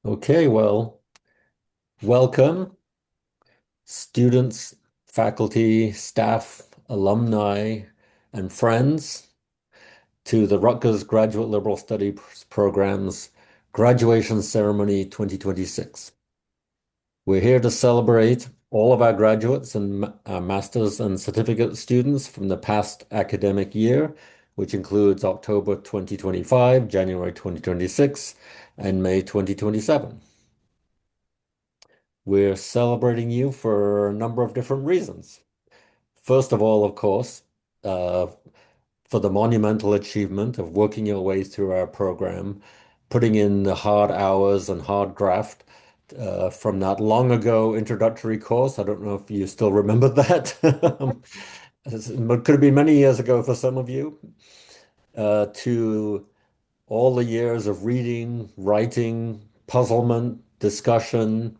Okay, well, welcome, students, faculty, staff, alumni, and friends to the Rutgers Graduate Liberal Studies Program's Graduation Ceremony 2026. We're here to celebrate all of our graduates and our master's and certificate students from the past academic year, which includes October 2025, January 2026, and May 2027. We're celebrating you for a number of different reasons. First of all, of course, uh, for the monumental achievement of working your way through our program, putting in the hard hours and hard graft from that long ago introductory course. I don't know if you still remember that. It could have been many years ago for some of you, to all the years of reading, writing, puzzlement, discussion,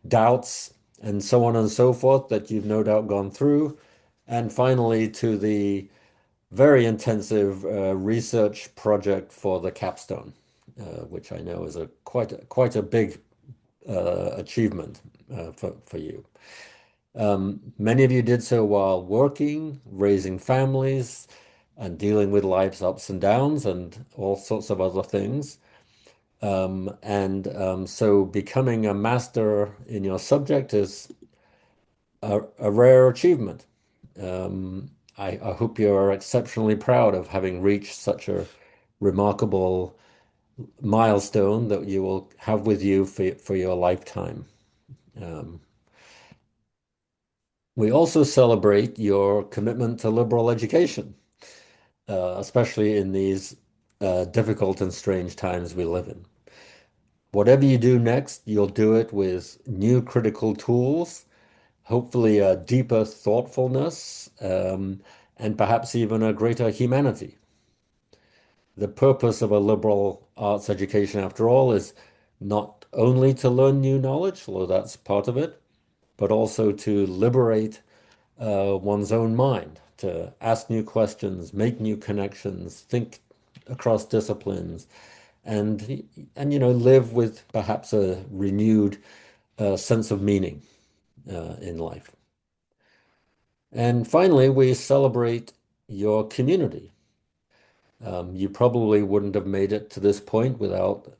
doubts, and so on and so forth that you've no doubt gone through. And finally, to the very intensive research project for the capstone, which I know is a quite a big achievement for you. Many of you did so while working, raising families, and dealing with life's ups and downs and all sorts of other things. So becoming a master in your subject is a rare achievement. I hope you're exceptionally proud of having reached such a remarkable milestone that you will have with you for your lifetime. Um, we also celebrate your commitment to liberal education, especially in these difficult and strange times we live in. Whatever you do next, you'll do it with new critical tools, hopefully a deeper thoughtfulness, and perhaps even a greater humanity. The purpose of a liberal arts education, after all, is not only to learn new knowledge, although that's part of it, but also to liberate one's own mind, to ask new questions, make new connections, think across disciplines, and live with perhaps a renewed sense of meaning in life. And finally, we celebrate your community. You probably wouldn't have made it to this point without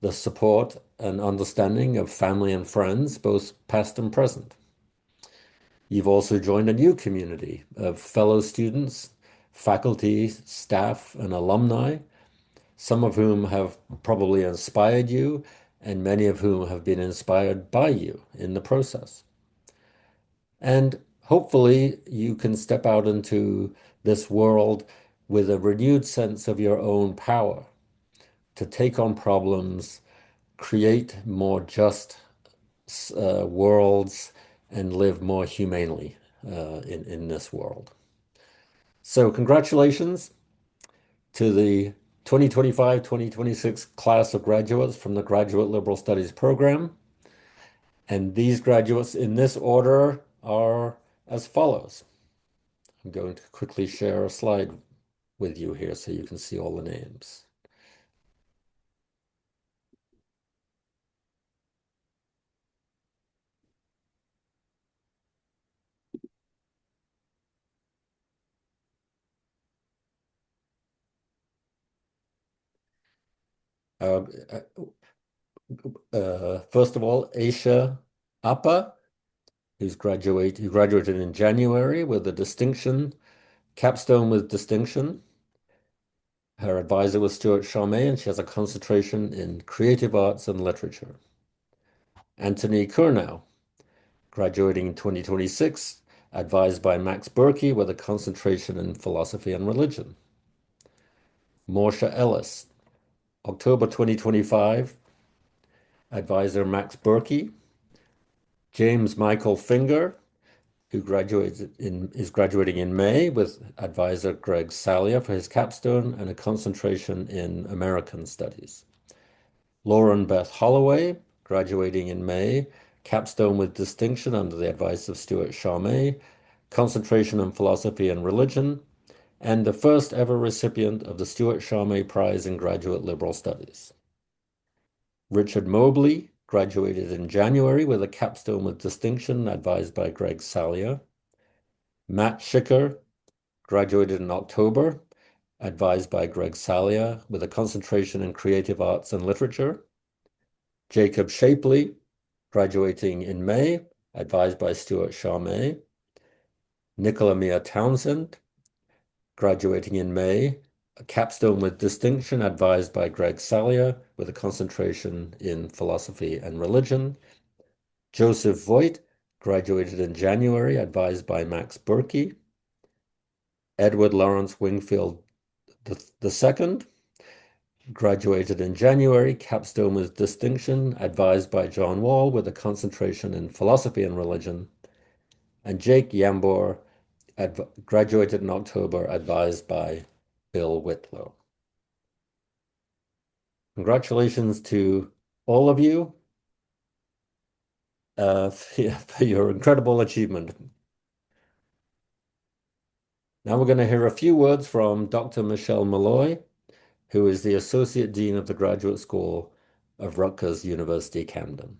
the support and understanding of family and friends, both past and present. You've also joined a new community of fellow students, faculty, staff, and alumni, some of whom have probably inspired you, and many of whom have been inspired by you in the process. And hopefully, you can step out into this world with a renewed sense of your own power to take on problems, create more just worlds, and live more humanely in this world. So, congratulations to the 2025-2026 class of graduates from the Graduate Liberal Studies program. And these graduates in this order are as follows. I'm going to quickly share a slide with you here so you can see all the names. Uh, First of all, Aisha Appa, who graduated in January with a distinction, capstone with distinction. Her advisor was Stuart Charmé, and she has a concentration in creative arts and literature. Anthony Kurnow, graduating in 2026, advised by Max Berkey with a concentration in philosophy and religion. Morsha Ellis, October 2025, advisor Max Berkey. James Michael Finger, is graduating in May with advisor Greg Salia for his capstone and a concentration in American Studies. Lauren Beth Holloway, graduating in May, capstone with distinction under the advice of Stuart Charmé, concentration in philosophy and religion, and the first ever recipient of the Stuart Charmé Prize in Graduate Liberal Studies. Richard Mobley graduated in January with a capstone with distinction, advised by Greg Salyer. Matt Schicker graduated in October, advised by Greg Salyer, with a concentration in creative arts and literature. Jacob Shapley, graduating in May, advised by Stuart Charmé. Nicola Mia Townsend, graduating in May, a capstone with distinction, advised by Greg Salyer, with a concentration in philosophy and religion. Joseph Voigt graduated in January, advised by Max Berkey. Edward Lawrence Wingfield II graduated in January, capstone with distinction, advised by John Wall, with a concentration in philosophy and religion. And Jake Yambor graduated in October, advised by Bill Whitlow. Congratulations to all of you for your incredible achievement. Now we're going to hear a few words from Dr. Michelle Malloy, who is the Associate Dean of the Graduate School of Rutgers University, Camden.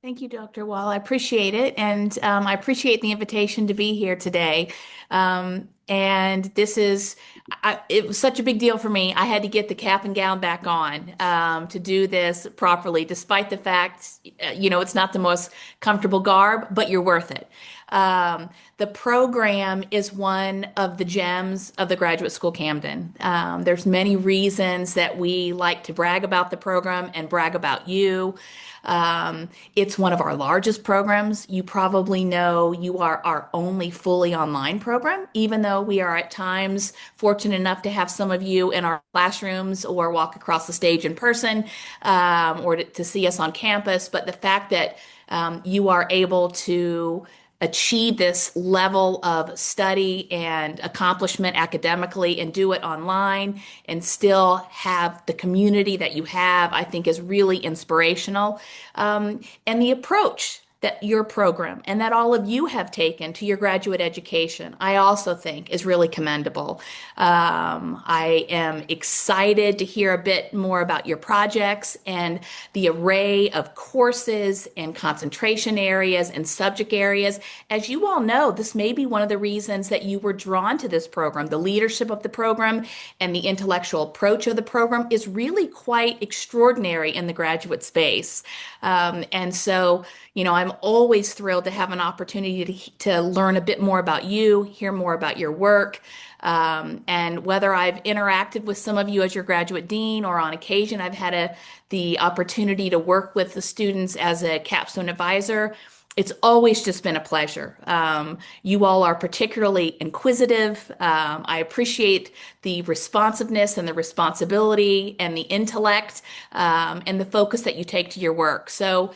Thank you, Dr. Wall. I appreciate it. And I appreciate the invitation to be here today. And it was such a big deal for me. I had to get the cap and gown back on to do this properly, despite the fact, it's not the most comfortable garb, but you're worth it. The program is one of the gems of the Graduate School Camden. There's many reasons that we like to brag about the program and brag about you. It's one of our largest programs. You probably know you are our only fully online program, even though we are at times fortunate enough to have some of you in our classrooms or walk across the stage in person, or to see us on campus. But the fact that you are able to achieve this level of study and accomplishment academically and do it online and still have the community that you have, I think is really inspirational. And the approach that your program and that all of you have taken to your graduate education, I also think is really commendable. I am excited to hear a bit more about your projects and the array of courses and concentration areas and subject areas. As you all know, this may be one of the reasons that you were drawn to this program. The leadership of the program and the intellectual approach of the program is really quite extraordinary in the graduate space. And so, I'm always thrilled to have an opportunity to learn a bit more about you, hear more about your work. And whether I've interacted with some of you as your graduate dean or on occasion I've had the opportunity to work with the students as a capstone advisor, it's always just been a pleasure. You all are particularly inquisitive. I appreciate the responsiveness and the responsibility and the intellect, and the focus that you take to your work. So,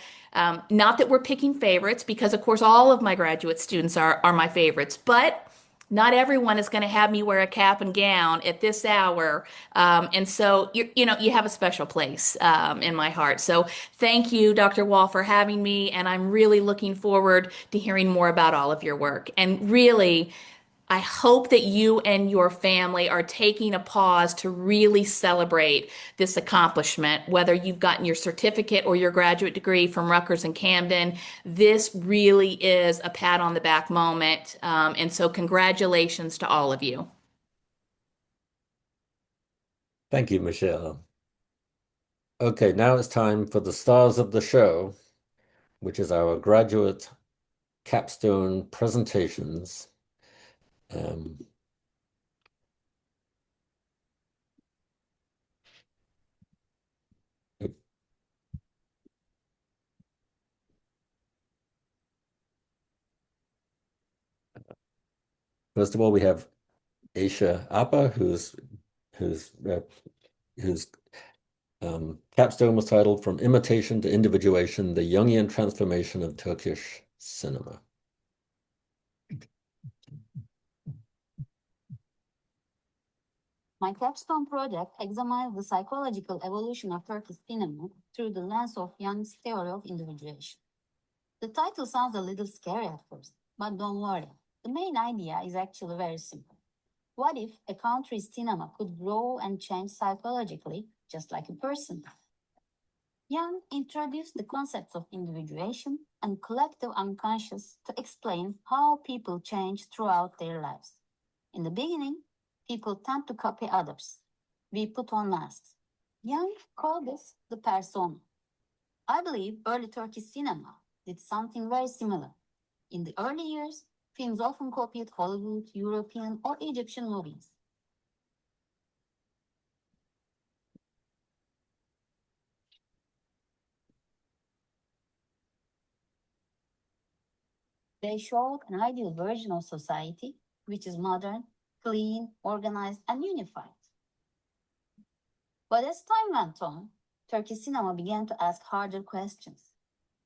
not that we're picking favorites, because of course all of my graduate students are my favorites, but not everyone is going to have me wear a cap and gown at this hour. And so, you have a special place in my heart. So thank you, Dr. Wall, for having me. And I'm really looking forward to hearing more about all of your work. And really, I hope that you and your family are taking a pause to really celebrate this accomplishment, whether you've gotten your certificate or your graduate degree from Rutgers and Camden. This really is a pat on the back moment. And so congratulations to all of you. Thank you, Michelle. Okay, now it's time for the stars of the show, which is our graduate capstone presentations. First of all, we have Aisha Appa, whose capstone was titled "From Imitation to Individuation: The Jungian Transformation of Turkish Cinema." My capstone project examines the psychological evolution of Turkish cinema through the lens of Jung's theory of individuation. The title sounds a little scary at first, but don't worry. The main idea is actually very simple. What if a country's cinema could grow and change psychologically, just like a person? Young introduced the concepts of individuation and collective unconscious to explain how people change throughout their lives. In the beginning, people tend to copy others. We put on masks. Young called this the persona. I believe early Turkish cinema did something very similar. In the early years, films often copied Hollywood, European, or Egyptian movies. They showed an ideal version of society, which is modern, clean, organized, and unified. But as time went on, Turkish cinema began to ask harder questions.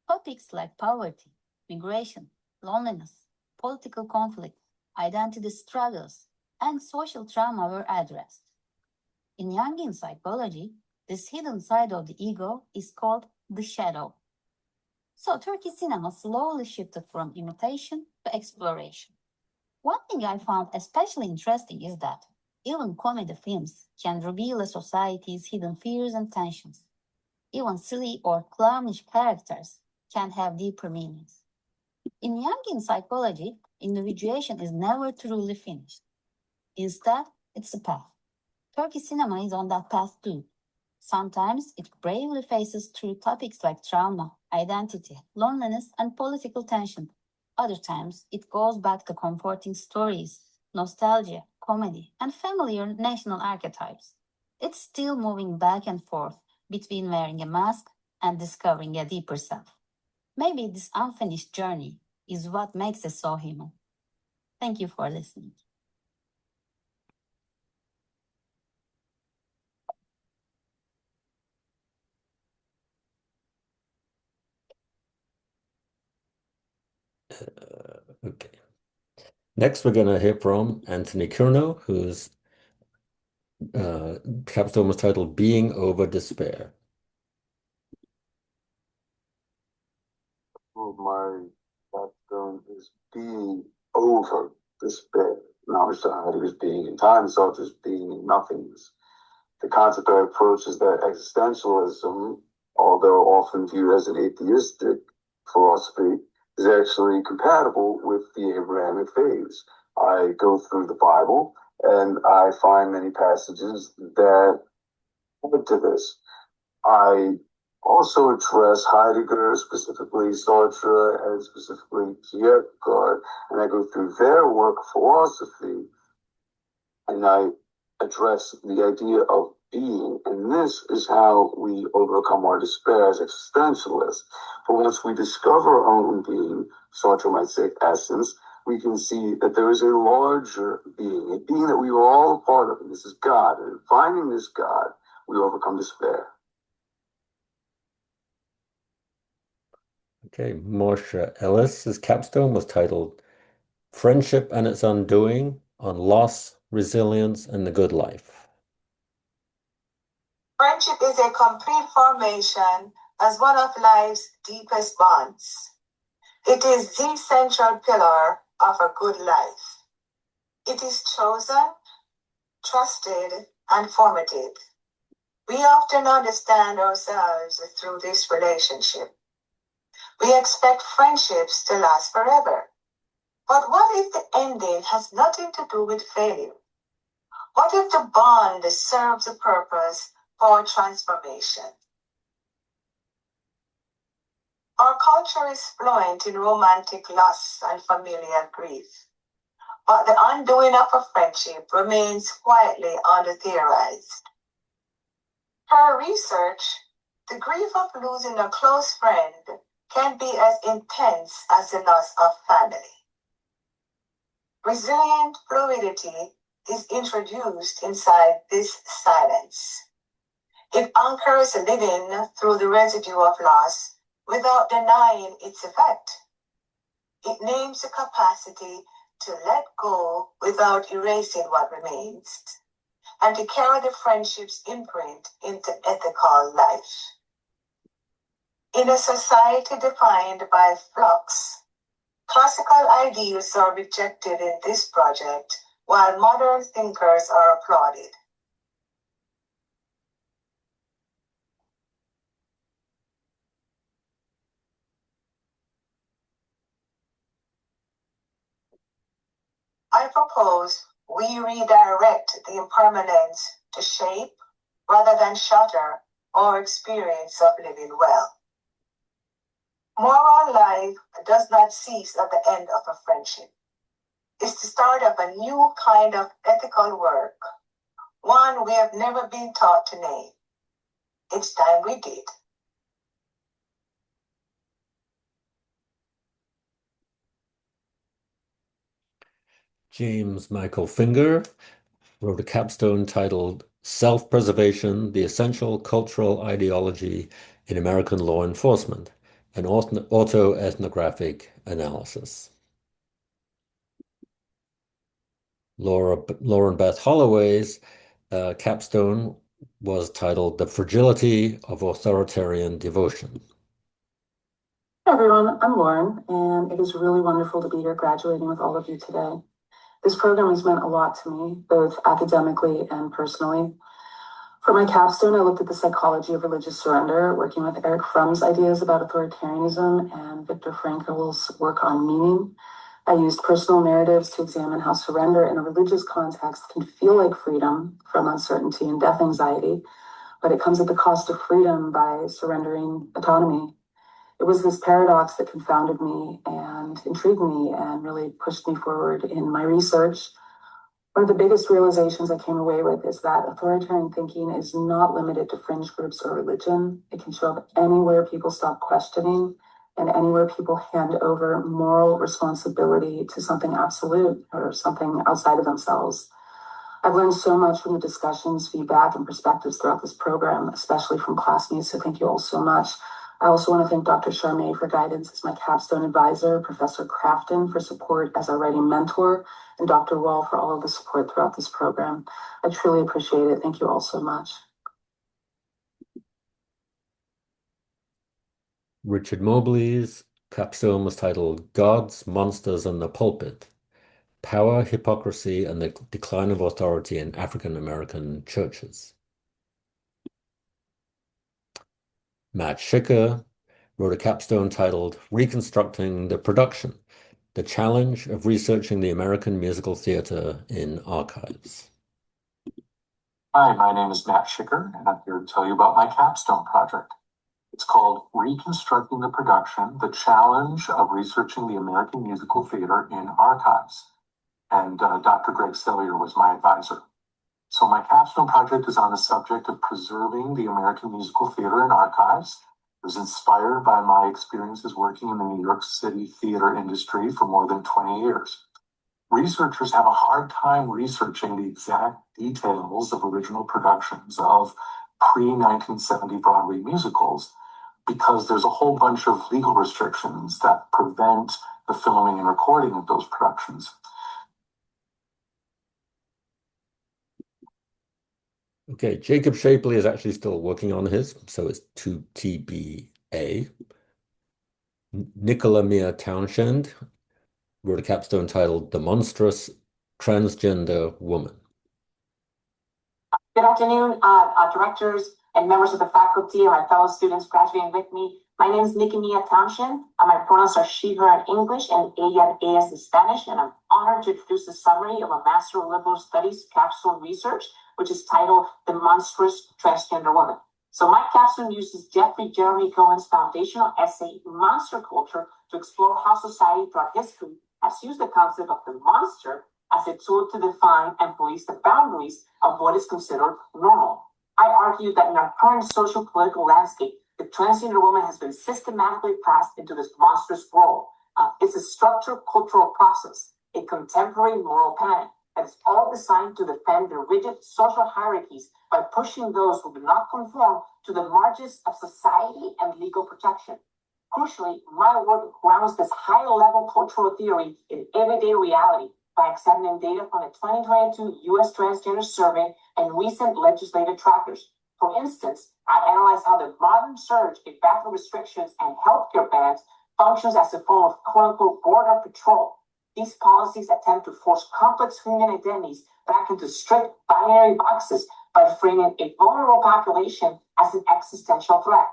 Topics like poverty, migration, loneliness, political conflict, identity struggles, and social trauma were addressed. In Jungian psychology, this hidden side of the ego is called the shadow. So Turkish cinema slowly shifted from imitation to exploration. One thing I found especially interesting is that even comedy films can reveal a society's hidden fears and tensions. Even silly or clownish characters can have deeper meanings. In Jungian psychology, individuation is never truly finished. Instead, it's a path. Turkish cinema is on that path too. Sometimes it bravely faces through topics like trauma, identity, loneliness, and political tension. Other times, it goes back to comforting stories, nostalgia, comedy, and familiar national archetypes. It's still moving back and forth between wearing a mask and discovering a deeper self. Maybe this unfinished journey is what makes it so human. Thank you for listening. Okay. Next, we're going to hear from Anthony Curnow, whose capstone was titled Being Over Despair. My capstone is being over despair. Knowledge society is being in time itself is being in nothingness. The concept I approach is that existentialism, although often viewed as an atheistic philosophy, is actually compatible with the Abrahamic faiths. I go through the Bible and I find many passages that point to this. I also address Heidegger, specifically Sartre, and specifically Kierkegaard, and I go through their work of philosophy, and I address the idea of being, and this is how we overcome our despair as existentialists. But once we discover our own being, Sartre might say essence, we can see that there is a larger being, a being that we are all a part of, and this is God. And in finding this God, we overcome despair. Okay, Marsha Ellis's capstone was titled Friendship and Its Undoing on Loss, Resilience, and the Good Life. Friendship is a complete formation as one of life's deepest bonds. It is the central pillar of a good life. It is chosen, trusted, and formative. We often understand ourselves through this relationship. We expect friendships to last forever. But what if the ending has nothing to do with failure? What if the bond serves a purpose for transformation? Our culture is fluent in romantic loss and familial grief, but the undoing of a friendship remains quietly under-theorized. Per research, the grief of losing a close friend can be as intense as the loss of family. Resilient fluidity is introduced inside this silence. It anchors living through the residue of loss without denying its effect. It names the capacity to let go without erasing what remains, and to carry the friendship's imprint into ethical life. In a society defined by flux, classical ideals are rejected in this project, while modern thinkers are applauded. I propose we redirect the impermanence to shape rather than shatter our experience of living well. Moral life does not cease at the end of a friendship. It's the start of a new kind of ethical work, one we have never been taught to name. It's time we did. James Michael Finger wrote a capstone titled Self-Preservation, the Essential Cultural Ideology in American Law Enforcement, an autoethnographic analysis. Lauren Beth Holloway's capstone was titled The Fragility of Authoritarian Devotion. Hi everyone, I'm Lauren, and it is really wonderful to be here graduating with all of you today. This program has meant a lot to me, both academically and personally. For my capstone, I looked at the psychology of religious surrender, working with Eric Fromm's ideas about authoritarianism and Viktor Frankl's work on meaning. I used personal narratives to examine how surrender in a religious context can feel like freedom from uncertainty and death anxiety, but it comes at the cost of freedom by surrendering autonomy. It was this paradox that confounded me and intrigued me and really pushed me forward in my research. One of the biggest realizations I came away with is that authoritarian thinking is not limited to fringe groups or religion. It can show up anywhere people stop questioning and anywhere people hand over moral responsibility to something absolute or something outside of themselves. I've learned so much from the discussions, feedback, and perspectives throughout this program, especially from classmates, so thank you all so much. I also want to thank Dr. Charmé for guidance as my capstone advisor, Professor Crafton for support as our writing mentor, and Dr. Wall for all of the support throughout this program. I truly appreciate it. Thank you all so much. Richard Mobley's capstone was titled Gods, Monsters, and the Pulpit: Power, Hypocrisy, and the Decline of Authority in African American Churches. Matt Schicker wrote a capstone titled Reconstructing the Production: The Challenge of Researching the American Musical Theater in Archives. Hi, my name is Matt Schicker, and I'm here to tell you about my capstone project. It's called Reconstructing the Production: The Challenge of Researching the American Musical Theater in Archives. And Dr. Greg Sellier was my advisor. So my capstone project is on the subject of preserving the American musical theater in archives. It was inspired by my experiences working in the New York City theater industry for more than 20 years. Researchers have a hard time researching the exact details of original productions of pre-1970 Broadway musicals because there's a whole bunch of legal restrictions that prevent the filming and recording of those productions. Okay, Jacob Shapley is actually still working on his, so it's 2TBA. Nicola Mia Townshend wrote a capstone titled The Monstrous Transgender Woman. Good afternoon, directors and members of the faculty and my fellow students graduating with me. My name is Nicola Townshend. My pronouns are she, her in English and ella, ellas in Spanish, and I'm honored to introduce a summary of a Master of Liberal Studies capstone research, which is titled The Monstrous Transgender Woman. So my capstone uses Jeffrey Jeremy Cohen's foundational essay, Monster Culture, to explore how society throughout history has used the concept of the monster as a tool to define and police the boundaries of what is considered normal. I argue that in our current social political landscape, the transgender woman has been systematically cast into this monstrous role. It's a structured cultural process, a contemporary moral panic that is all designed to defend the rigid social hierarchies by pushing those who do not conform to the margins of society and legal protection. Crucially, my work grounds this high-level cultural theory in everyday reality by examining data from the 2022 U.S. Transgender Survey and recent legislative trackers. For instance, I analyzed how the modern surge in bathroom restrictions and healthcare bans functions as a form of quote-unquote border patrol. These policies attempt to force complex human identities back into strict binary boxes by framing a vulnerable population as an existential threat.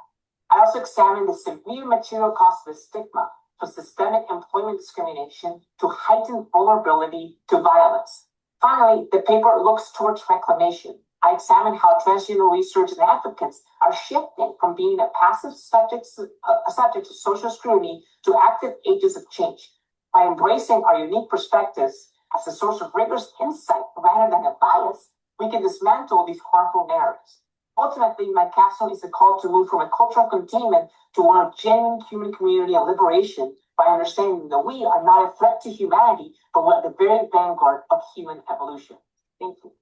I also examined the severe material cost of the stigma to systemic employment discrimination to heightened vulnerability to violence. Finally, the paper looks towards reclamation. I examine how transgender research and advocates are shifting from being a passive subject to social scrutiny to active agents of change. By embracing our unique perspectives as a source of rigorous insight rather than a bias, we can dismantle these harmful narratives. Ultimately, my capstone is a call to move from a culture of containment to one of genuine human community and liberation by understanding that we are not a threat to humanity, but we're at the very vanguard of human evolution. Thank you.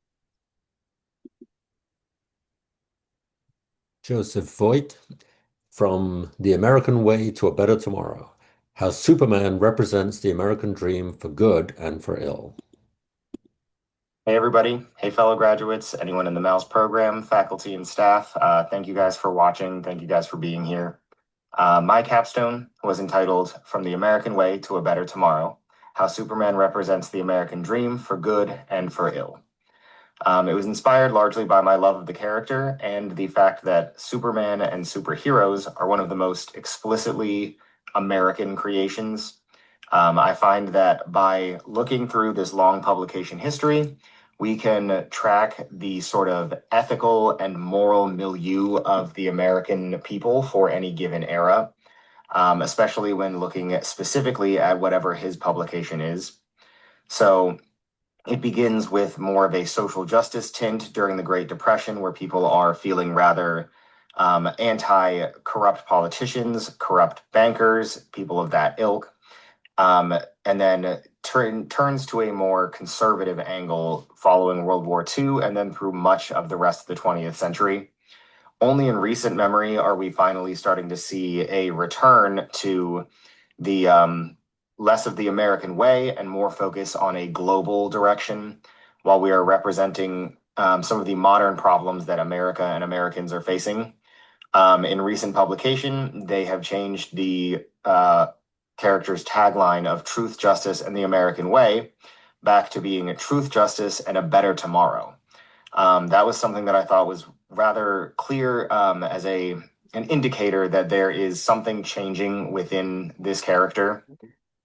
Joseph Voigt, From the American Way to a Better Tomorrow, How Superman Represents the American Dream for Good and for Ill. Hey, everybody. Hey, fellow graduates, anyone in the MELS program, faculty, and staff. Thank you guys for watching. Thank you guys for being here. My capstone was entitled From the American Way to a Better Tomorrow, How Superman Represents the American Dream for Good and for Ill. It was inspired largely by my love of the character and the fact that Superman and superheroes are one of the most explicitly American creations. I find that by looking through this long publication history, we can track the sort of ethical and moral milieu of the American people for any given era, especially when looking specifically at whatever his publication is. So it begins with more of a social justice tint during the Great Depression, where people are feeling rather anti-corrupt politicians, corrupt bankers, people of that ilk. And then turns to a more conservative angle following World War II and then through much of the rest of the 20th century. Only in recent memory are we finally starting to see a return to the less of the American way and more focus on a global direction, while we are representing some of the modern problems that America and Americans are facing. In recent publication, they have changed the character's tagline of Truth, Justice, and the American Way back to being Truth, Justice, and a Better Tomorrow. That was something that I thought was rather clear as an indicator that there is something changing within this character.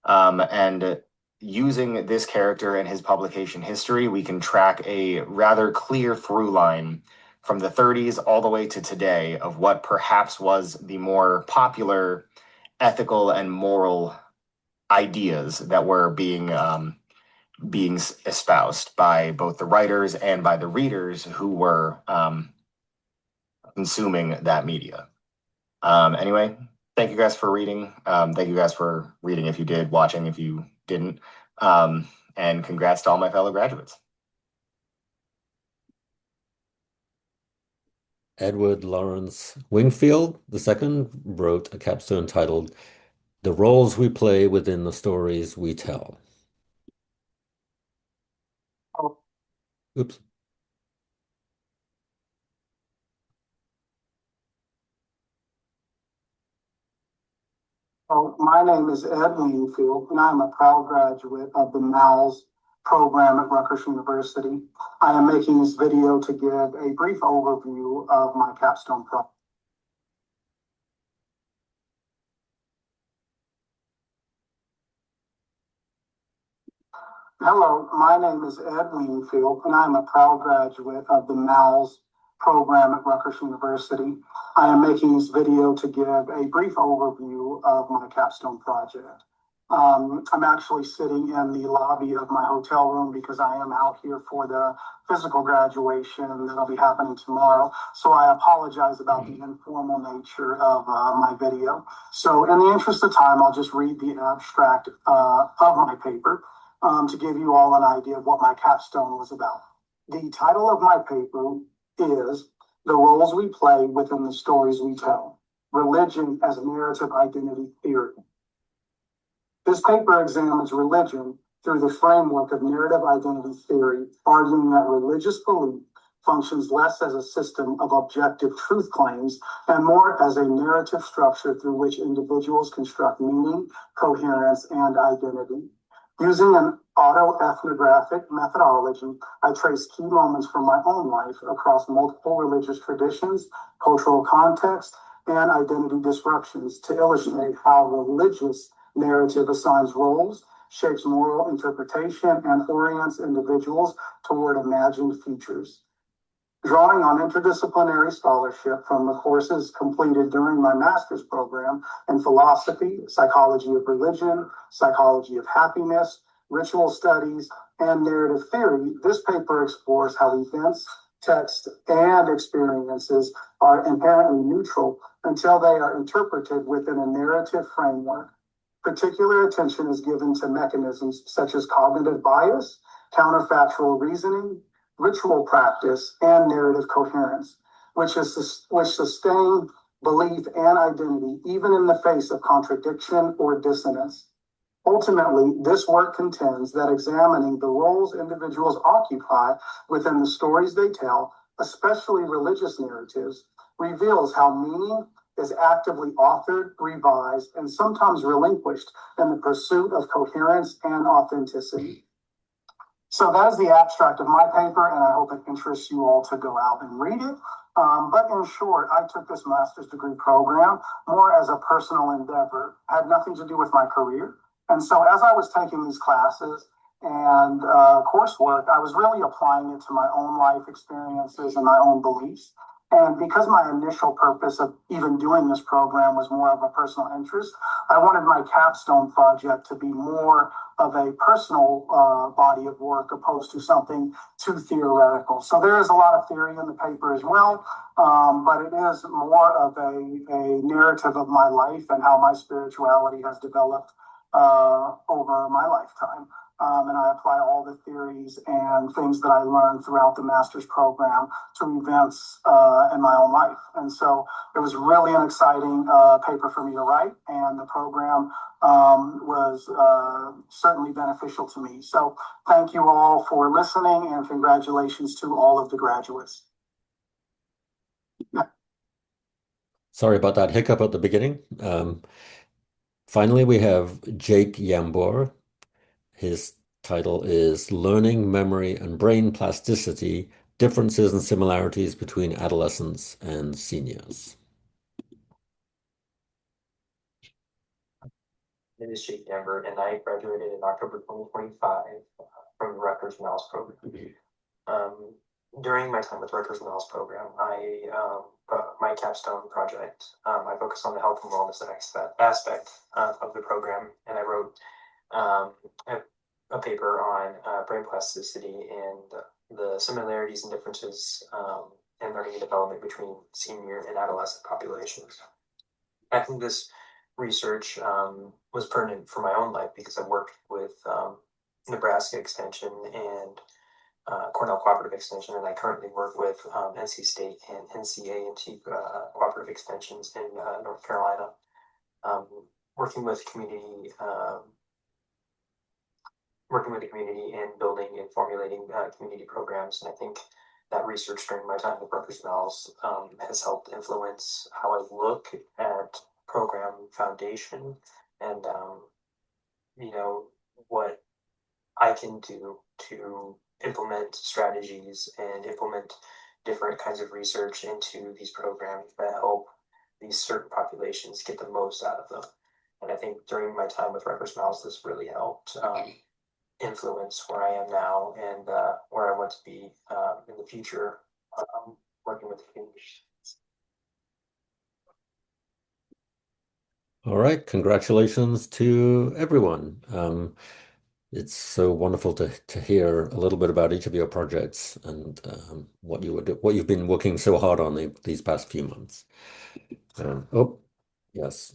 And using this character and his publication history, we can track a rather clear through line from the 30s all the way to today of what perhaps was the more popular ethical and moral ideas that were being espoused by both the writers and by the readers who were consuming that media. Anyway, thank you guys for reading. Thank you guys for reading if you did, watching if you didn't. And congrats to all my fellow graduates. Edward Lawrence Wingfield II wrote a capstone titled The Roles We Play Within the Stories We Tell. Oops. My name is Ed Wingfield, and I'm a proud graduate of the MALS program at Rutgers University. I am making this video to give a brief overview of my capstone project. Hello, my name is Ed Wingfield, and I'm a proud graduate of the MALS program at Rutgers University. I am making this video to give a brief overview of my capstone project. I'm actually sitting in the lobby of my hotel room because I am out here for the physical graduation that'll be happening tomorrow. So I apologize about the informal nature of my video. So in the interest of time, I'll just read the abstract of my paper to give you all an idea of what my capstone was about. The title of my paper is The Roles We Play Within the Stories We Tell, Religion as Narrative Identity Theory. This paper examines religion through the framework of narrative identity theory, arguing that religious belief functions less as a system of objective truth claims and more as a narrative structure through which individuals construct meaning, coherence, and identity. Using an autoethnographic methodology, I trace key moments from my own life across multiple religious traditions, cultural contexts, and identity disruptions to illustrate how religious Narrative assigns roles, shapes moral interpretation, and orients individuals toward imagined futures. Drawing on interdisciplinary scholarship from the courses completed during my master's program in philosophy, psychology of religion, psychology of happiness, ritual studies, and narrative theory, this paper explores how events, text, and experiences are inherently neutral until they are interpreted within a narrative framework. Particular attention is given to mechanisms such as cognitive bias, counterfactual reasoning, ritual practice, and narrative coherence, which sustain belief and identity even in the face of contradiction or dissonance. Ultimately, this work contends that examining the roles individuals occupy within the stories they tell, especially religious narratives, reveals how meaning is actively authored, revised, and sometimes relinquished in the pursuit of coherence and authenticity. So that is the abstract of my paper, and I hope it interests you all to go out and read it. But in short, I took this master's degree program more as a personal endeavor. It had nothing to do with my career. And so as I was taking these classes and coursework, I was really applying it to my own life experiences and my own beliefs. And because my initial purpose of even doing this program was more of a personal interest, I wanted my capstone project to be more of a personal body of work opposed to something too theoretical. So there is a lot of theory in the paper as well, but it is more of a narrative of my life and how my spirituality has developed over my lifetime. And I apply all the theories and things that I learned throughout the master's program to events in my own life. And so it was really an exciting paper for me to write, and the program was certainly beneficial to me. So thank you all for listening, and congratulations to all of the graduates. Sorry about that hiccup at the beginning. Finally, we have Jake Yambor. His title is Learning, Memory, and Brain Plasticity, Differences and Similarities Between Adolescents and Seniors. My name is Jake Yambor, and I graduated in October 2025 from the Rutgers Miles program. During my time with Rutgers Miles program, my capstone project, I focused on the health and wellness aspect of the program, and I wrote a paper on brain plasticity and the similarities and differences in learning and development between senior and adolescent populations. I think this research was pertinent for my own life because I worked with Nebraska Extension and Cornell Cooperative Extension, and I currently work with NC State and NCA&T Cooperative Extensions in North Carolina, working with the community and building and formulating community programs. And I think that research during my time with Rutgers Miles has helped influence how I look at program foundation and what I can do to implement strategies and implement different kinds of research into these programs that help these certain populations get the most out of them. And I think during my time with Rutgers Miles, this really helped influence where I am now and where I want to be in the future, working with the community. All right, congratulations to everyone. It's so wonderful to hear a little bit about each of your projects and what you've been working so hard on these past few months. Oh, yes.